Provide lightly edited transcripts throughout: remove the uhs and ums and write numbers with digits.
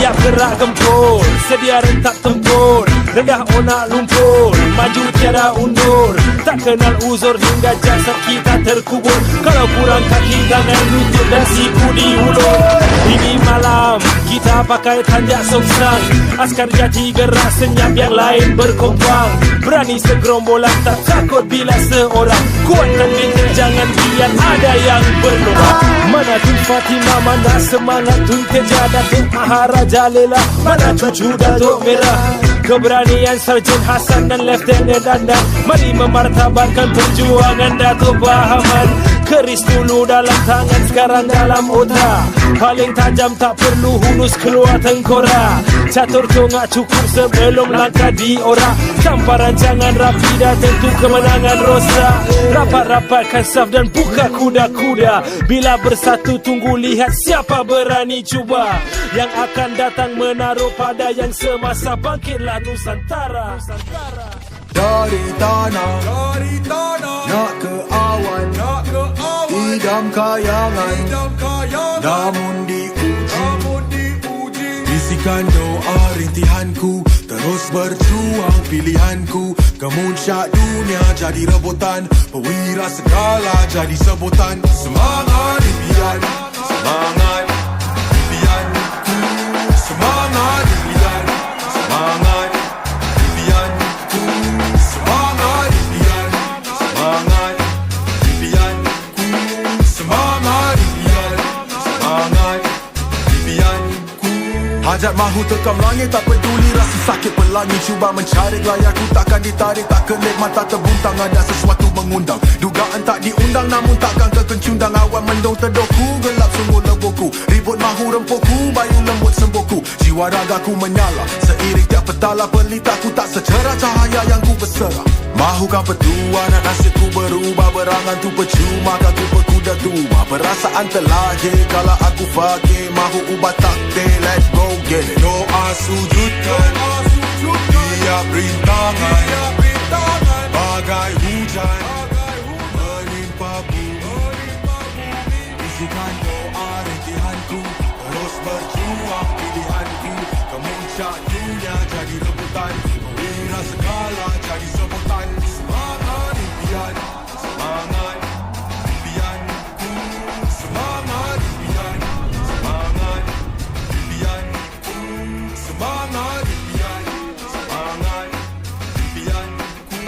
Siap gerak gempur, sedia rentak tempur, rendah onak lumpur, maju tiada undur. Tak kenal uzur hingga jasad kita terkubur. Kalau kurang kaki, tangan, lutut dan siku diulur. Ini malam kita pakai tanjak songsang, askar jati gerak senyap yang lain berkompang. Berani segerombolan, tak takut bila seorang. Kuatkan bintang, jangan biar ada yang berlomba. Mana Tun Fatimah, mana semangat Tun Teja, Datuk Maharaja Lela, mana cucu Datuk Merah. Keberanian Sarjan Hasan dan Lieutenant Dandan, mari memartabatkan perjuangan Datuk Bahaman. Keris dulu dalam tangan, sekarang dalam otak. Paling tajam tak perlu hulus keluar tengkorak. Catur tongak cukup sebelum langkah diorak. Tanpa rancangan rapi dah tentu kemenangan rosak. Rapat-rapatkan saf dan buka kuda-kuda. Bila bersatu tunggu lihat siapa berani cuba. Yang akan datang menaruh pada yang semasa. Bangkitlah Nusantara. Dari tanah nak ke awan, idam kayangan, namun diuji. Bisikan doa rintihanku, terus berjuang pilihanku. Kemuncak dunia jadi rebutan, perwira segala jadi sebutan. Semangat impian, semangat impianku, semangat impian, semangat impianku, semangat impian, semangat impianku, semangat impian, semangat impianku. Hajat mahu tekam langit, tak peduli rasa sakit pelangi. Cuba mencari layarku, takkan ditarik, tak kelip mata terbuntang. Ada sesuatu mengundang, dugaan tak diundang, namun takkan kekencundang. Awan mendung terdoku, gelap sungguh lebuku. Ribut mahu rempuku, bayu lembut sembuhku. Jiwa ragaku menyala, seiring tiap petala. Pelitaku tak secerah cahaya yang ku berserah. Mahukan petua, nak nasibku berubah. Berangan tu percuma, kaki berkuda tua. Perasaan terlahir, kalau aku fakir. Mahu ubah takdir, let's go get it. Doa sujudkan, tiap rintangan, bagai hujan menimpa bumi. Bisikan doa rintihanku, terus berjuang pilihanku. Kemuncak dunia jadi rebutan, perwira segala jadi sebutan. Semangat impian, semangat impianku, semangat impian, semangat impianku, semangat impian, semangat impianku,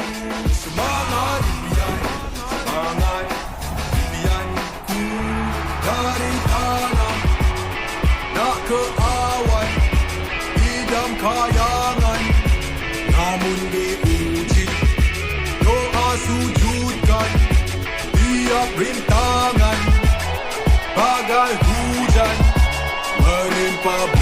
semangat impian, semangat impianku. Dari tanah nak ke awan, idam kayangan, namun diuji. Doa sujudkan tiap rintangan, bagai hujan menimpa bumi.